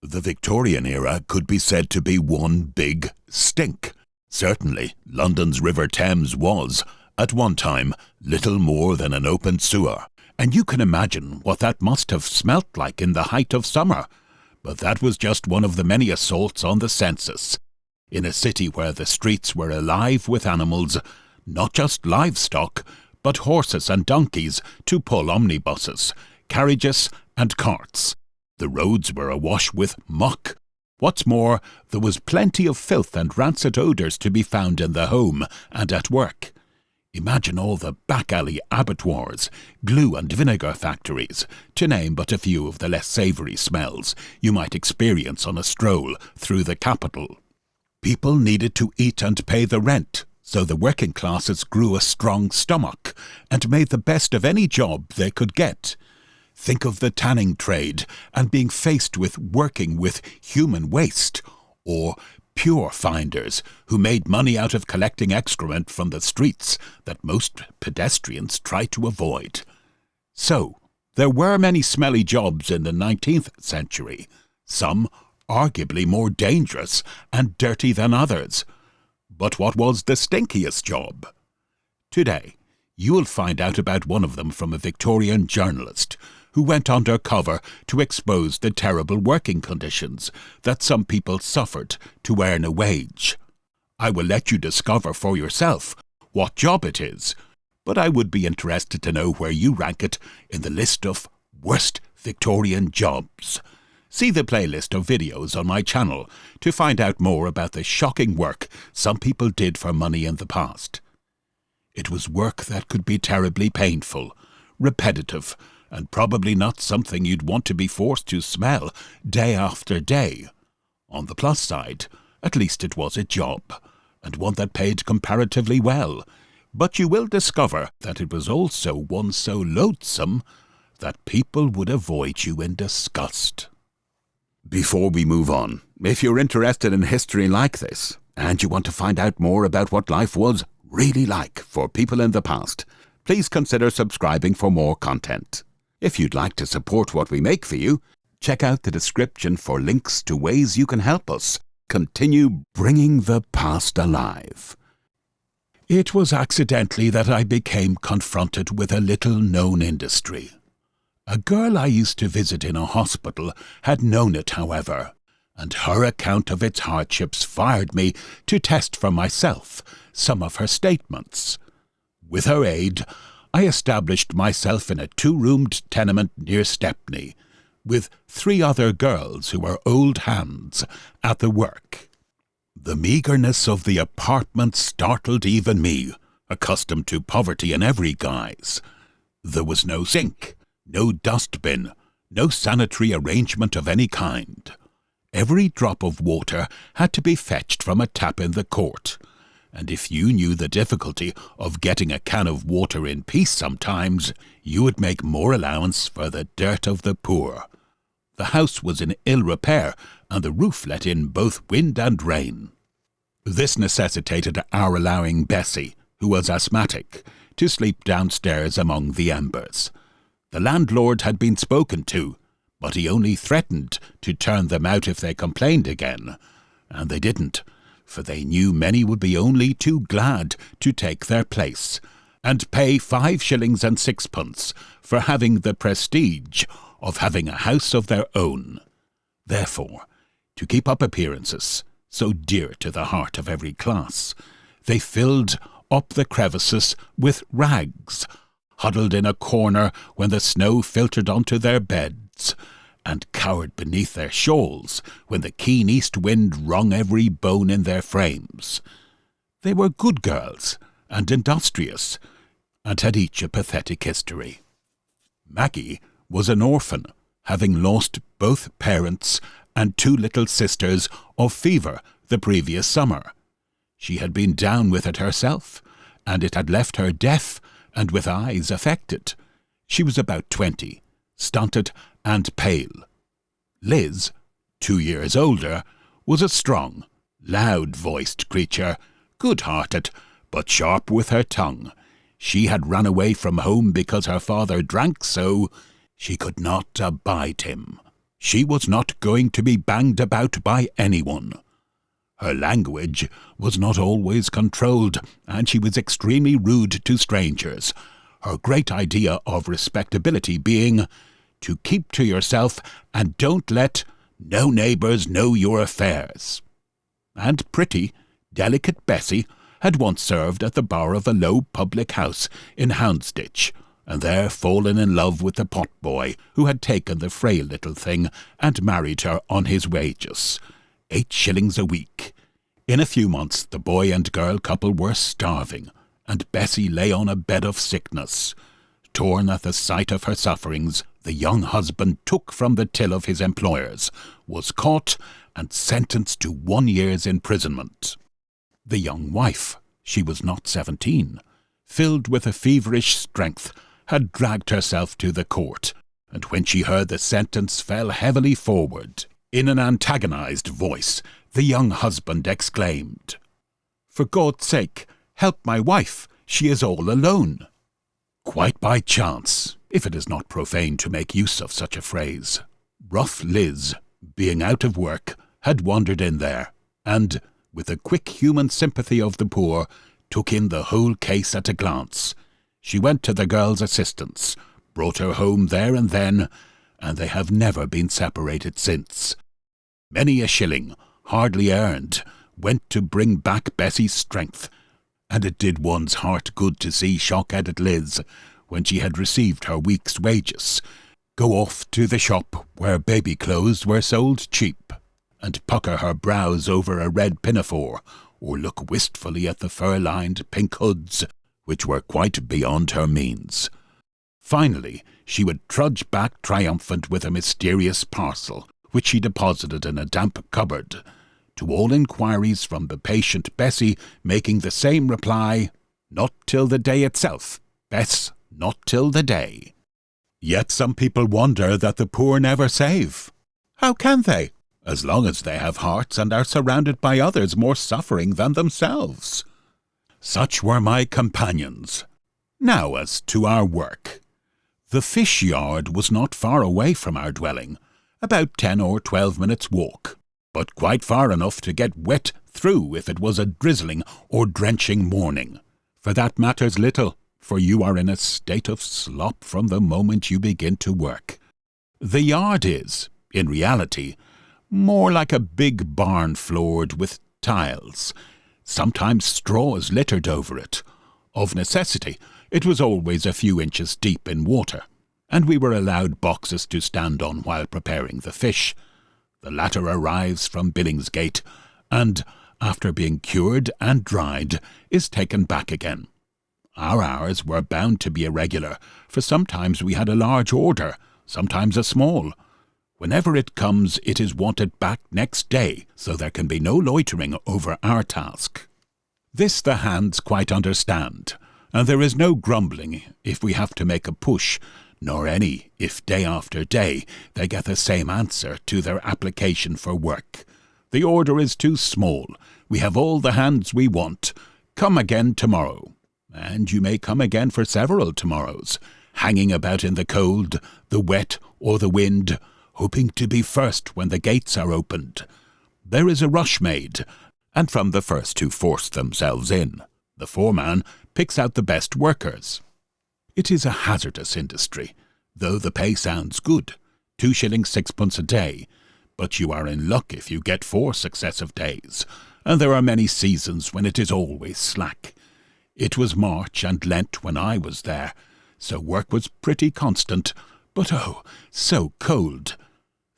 The Victorian era could be said to be one big stink. Certainly, London's River Thames was, at one time, little more than an open sewer, and you can imagine what that must have smelt like in the height of summer. But that was just one of the many assaults on the senses. In a city where the streets were alive with animals, not just livestock, but horses and donkeys to pull omnibuses, carriages and carts. The roads were awash with muck. What's more, there was plenty of filth and rancid odours to be found in the home and at work. Imagine all the back-alley abattoirs, glue and vinegar factories, to name but a few of the less savoury smells you might experience on a stroll through the capital. People needed to eat and pay the rent, so the working classes grew a strong stomach and made the best of any job they could get. Think of the tanning trade and being faced with working with human waste, or pure finders who made money out of collecting excrement from the streets that most pedestrians try to avoid. So, there were many smelly jobs in the 19th century, some arguably more dangerous and dirty than others. But what was the stinkiest job? Today, you will find out about one of them from a Victorian journalist who went undercover to expose the terrible working conditions that some people suffered to earn a wage. I will let you discover for yourself what job it is, but I would be interested to know where you rank it in the list of worst Victorian jobs. See the playlist of videos on my channel to find out more about the shocking work some people did for money in the past. It was work that could be terribly painful, repetitive, and probably not something you'd want to be forced to smell day after day. On the plus side, at least it was a job, and one that paid comparatively well. But you will discover that it was also one so loathsome that people would avoid you in disgust. Before we move on, if you're interested in history like this, and you want to find out more about what life was really like for people in the past, please consider subscribing for more content. If you'd like to support what we make for you, check out the description for links to ways you can help us continue bringing the past alive. It was accidentally that I became confronted with a little-known industry. A girl I used to visit in a hospital had known it, however, and her account of its hardships fired me to test for myself some of her statements. With her aid, I established myself in a 2-roomed tenement near Stepney, with 3 other girls who were old hands at the work. The meagreness of the apartment startled even me, accustomed to poverty in every guise. There was no sink, no dustbin, no sanitary arrangement of any kind. Every drop of water had to be fetched from a tap in the court, and if you knew the difficulty of getting a can of water in peace sometimes, you would make more allowance for the dirt of the poor. The house was in ill repair, and the roof let in both wind and rain. This necessitated our allowing Bessie, who was asthmatic, to sleep downstairs among the embers. The landlord had been spoken to, but he only threatened to turn them out if they complained again, and they didn't, for they knew many would be only too glad to take their place, and pay 5 shillings and 6pence for having the prestige of having a house of their own. Therefore, to keep up appearances, so dear to the heart of every class, they filled up the crevices with rags, huddled in a corner when the snow filtered onto their beds, and cowered beneath their shawls when the keen east wind wrung every bone in their frames. They were good girls and industrious, and had each a pathetic history. Maggie was an orphan, having lost both parents and 2 little sisters of fever the previous summer. She had been down with it herself, and it had left her deaf and with eyes affected. She was about 20, stunted and pale. Liz, 2 years older, was a strong, loud-voiced creature, good-hearted, but sharp with her tongue. She had run away from home because her father drank so. She could not abide him. She was not going to be banged about by anyone. Her language was not always controlled, and she was extremely rude to strangers, her great idea of respectability being to keep to yourself and don't let no neighbours know your affairs. And pretty, delicate Bessie had once served at the bar of a low public house in Houndsditch, and there fallen in love with the potboy who had taken the frail little thing and married her on his wages, 8 shillings a week. In a few months the boy and girl couple were starving, and Bessie lay on a bed of sickness. Torn at the sight of her sufferings, the young husband took from the till of his employers, was caught, and sentenced to 1 year's imprisonment. The young wife, she was not 17, filled with a feverish strength, had dragged herself to the court, and when she heard the sentence fell heavily forward. In an antagonized voice, the young husband exclaimed, "For God's sake, help my wife, she is all alone." Quite by chance, if it is not profane to make use of such a phrase, rough Liz, being out of work, had wandered in there, and, with the quick human sympathy of the poor, took in the whole case at a glance. She went to the girl's assistance, brought her home there and then, and they have never been separated since. Many a shilling, hardly earned, went to bring back Bessie's strength, and it did one's heart good to see shock-headed Liz, when she had received her week's wages, go off to the shop where baby clothes were sold cheap, and pucker her brows over a red pinafore, or look wistfully at the fur-lined pink hoods, which were quite beyond her means. Finally, she would trudge back triumphant with a mysterious parcel, which she deposited in a damp cupboard, to all inquiries from the patient Bessie making the same reply, "Not till the day itself, Bess, not till the day." Yet some people wonder that the poor never save. How can they, as long as they have hearts and are surrounded by others more suffering than themselves? Such were my companions. Now as to our work. The fish yard was not far away from our dwelling, about 10 or 12 minutes' walk, but quite far enough to get wet through if it was a drizzling or drenching morning. For that matters little, for you are in a state of slop from the moment you begin to work. The yard is, in reality, more like a big barn floored with tiles. Sometimes straw is littered over it. Of necessity, it was always a few inches deep in water, and we were allowed boxes to stand on while preparing the fish. The latter arrives from Billingsgate, and, after being cured and dried, is taken back again. Our hours were bound to be irregular, for sometimes we had a large order, sometimes a small. Whenever it comes, it is wanted back next day, so there can be no loitering over our task. This the hands quite understand, and there is no grumbling if we have to make a push, nor any if day after day they get the same answer to their application for work. The order is too small. We have all the hands we want. Come again tomorrow. And you may come again for several tomorrows, hanging about in the cold, the wet, or the wind, hoping to be first when the gates are opened. There is a rush made, and from the first who force themselves in, the foreman picks out the best workers. It is a hazardous industry, though the pay sounds good, 2 shillings 6 a day, but you are in luck if you get 4 successive days, and there are many seasons when it is always slack. It was March and Lent when I was there, so work was pretty constant, but oh, so cold.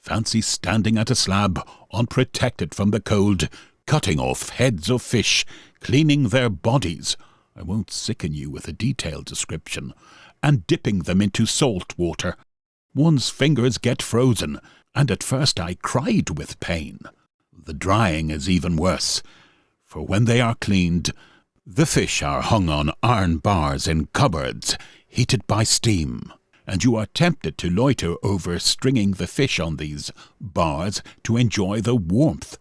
Fancy standing at a slab, unprotected from the cold, cutting off heads of fish, cleaning their bodies, I won't sicken you with a detailed description, and dipping them into salt water. One's fingers get frozen, and at first I cried with pain. The drying is even worse, for when they are cleaned, the fish are hung on iron bars in cupboards, heated by steam, and you are tempted to loiter over stringing the fish on these bars to enjoy the warmth.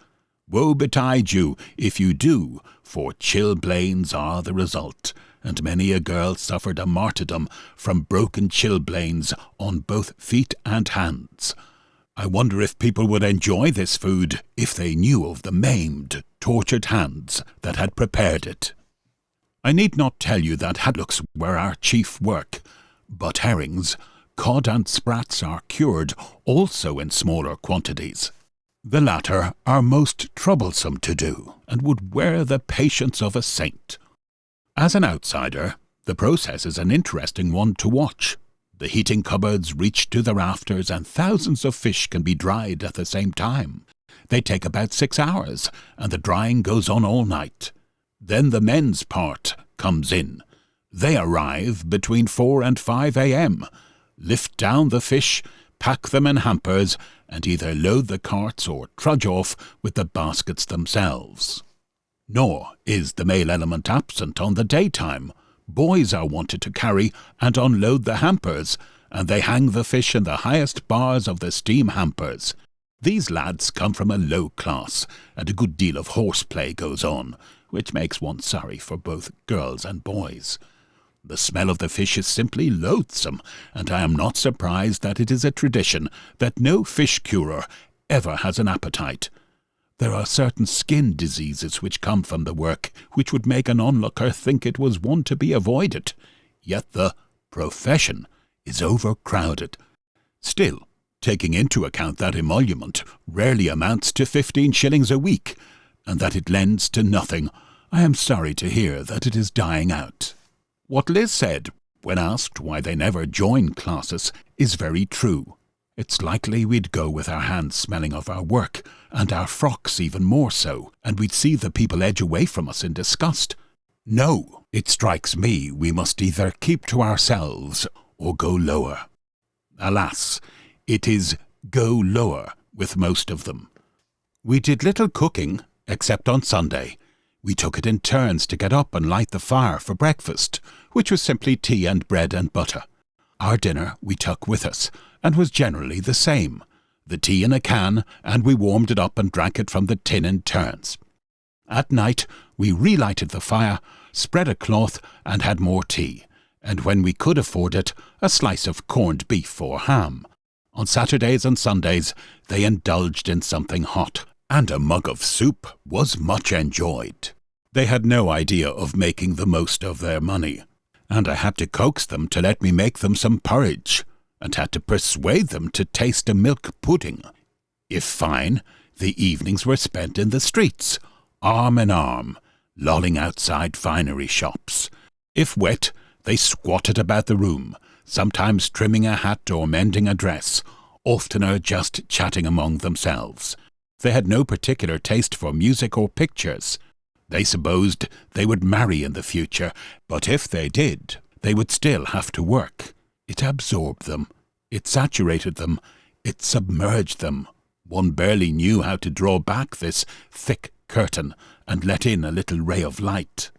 Woe betide you if you do, for chilblains are the result, and many a girl suffered a martyrdom from broken chilblains on both feet and hands. I wonder if people would enjoy this food if they knew of the maimed, tortured hands that had prepared it. I need not tell you that haddocks were our chief work, but herrings, cod and sprats are cured also in smaller quantities. The latter are most troublesome to do, and would wear the patience of a saint. As an outsider, the process is an interesting one to watch. The heating cupboards reach to the rafters, and thousands of fish can be dried at the same time. They take about 6 hours, and the drying goes on all night. Then the men's part comes in. They arrive between 4 and 5 a.m., lift down the fish, pack them in hampers, and either load the carts or trudge off with the baskets themselves. Nor is the male element absent on the daytime. Boys are wanted to carry and unload the hampers, and they hang the fish in the highest bars of the steam hampers. These lads come from a low class, and a good deal of horseplay goes on, which makes one sorry for both girls and boys. The smell of the fish is simply loathsome, and I am not surprised that it is a tradition that no fish curer ever has an appetite. There are certain skin diseases which come from the work, which would make an onlooker think it was one to be avoided. Yet the profession is overcrowded. Still, taking into account that emolument rarely amounts to 15 shillings a week, and that it lends to nothing, I am sorry to hear that it is dying out. What Liz said, when asked why they never join classes, is very true. It's likely we'd go with our hands smelling of our work, and our frocks even more so, and we'd see the people edge away from us in disgust. No, it strikes me we must either keep to ourselves or go lower. Alas, it is go lower with most of them. We did little cooking, except on Sunday. We took it in turns to get up and light the fire for breakfast, which was simply tea and bread and butter. Our dinner we took with us, and was generally the same. The tea in a can, and we warmed it up and drank it from the tin in turns. At night we relighted the fire, spread a cloth, and had more tea, and when we could afford it, a slice of corned beef or ham. On Saturdays and Sundays they indulged in something hot, and a mug of soup was much enjoyed. They had no idea of making the most of their money, and I had to coax them to let me make them some porridge, and had to persuade them to taste a milk pudding. If fine, the evenings were spent in the streets, arm in arm, lolling outside finery shops. If wet, they squatted about the room, sometimes trimming a hat or mending a dress, oftener just chatting among themselves. They had no particular taste for music or pictures. They supposed they would marry in the future, but if they did, they would still have to work. It absorbed them. It saturated them. It submerged them. One barely knew how to draw back this thick curtain and let in a little ray of light.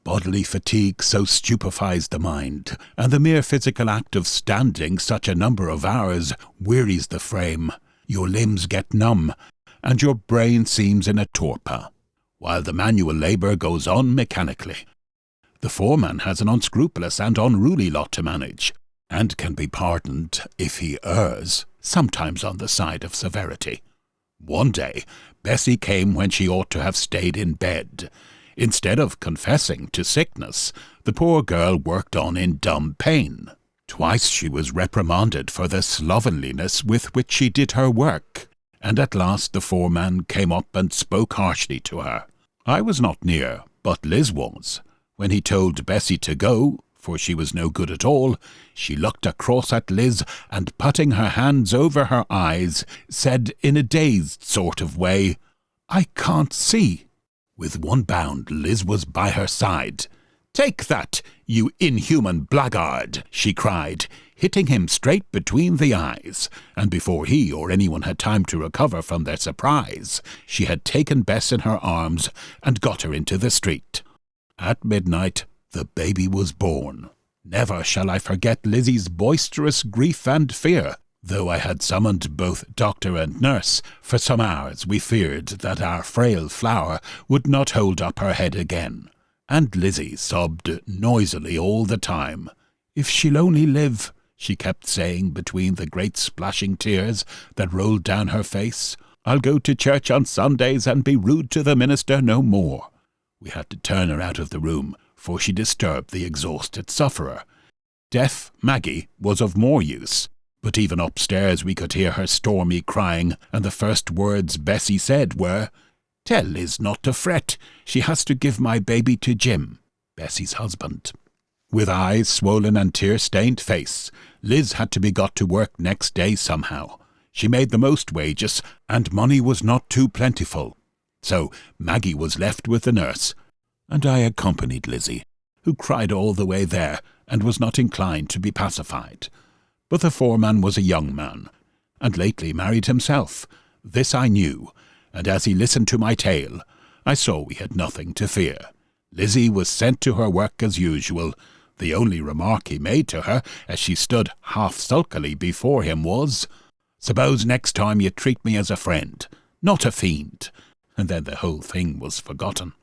Bodily fatigue so stupefies the mind, and the mere physical act of standing such a number of hours wearies the frame. Your limbs get numb, and your brain seems in a torpor, while the manual labour goes on mechanically. The foreman has an unscrupulous and unruly lot to manage, and can be pardoned if he errs, sometimes on the side of severity. One day, Bessie came when she ought to have stayed in bed. Instead of confessing to sickness, the poor girl worked on in dumb pain. Twice she was reprimanded for the slovenliness with which she did her work, and at last the foreman came up and spoke harshly to her. I was not near, but Liz was. When he told Bessie to go, for she was no good at all, she looked across at Liz and, putting her hands over her eyes, said in a dazed sort of way, "I can't see." With one bound, Liz was by her side. "Take that, you inhuman blackguard!" she cried, hitting him straight between the eyes, and before he or anyone had time to recover from their surprise, she had taken Bess in her arms and got her into the street. At midnight, the baby was born. Never shall I forget Lizzie's boisterous grief and fear. Though I had summoned both doctor and nurse, for some hours we feared that our frail flower would not hold up her head again, and Lizzie sobbed noisily all the time. If she'll only live, she kept saying between the great splashing tears that rolled down her face. "I'll go to church on Sundays and be rude to the minister no more." We had to turn her out of the room, for she disturbed the exhausted sufferer. Deaf Maggie was of more use, but even upstairs we could hear her stormy crying, and the first words Bessie said were, "Tell Liz not to fret. She has to give my baby to Jim," Bessie's husband. With eyes swollen and tear-stained face, Liz had to be got to work next day somehow. She made the most wages, and money was not too plentiful. So Maggie was left with the nurse, and I accompanied Lizzie, who cried all the way there and was not inclined to be pacified. But the foreman was a young man, and lately married himself. This I knew, and as he listened to my tale, I saw we had nothing to fear. Lizzie was sent to her work as usual. The only remark he made to her, as she stood half sulkily before him, was, "Suppose next time you treat me as a friend, not a fiend," and then the whole thing was forgotten.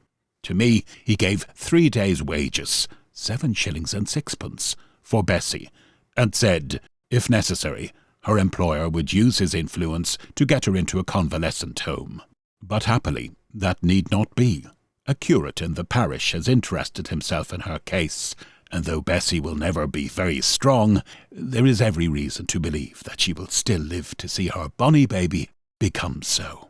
To me he gave 3 days' wages, 7 shillings and 6pence, for Bessie, and said, if necessary, her employer would use his influence to get her into a convalescent home. But happily that need not be. A curate in the parish has interested himself in her case, and though Bessie will never be very strong, there is every reason to believe that she will still live to see her bonny baby become so.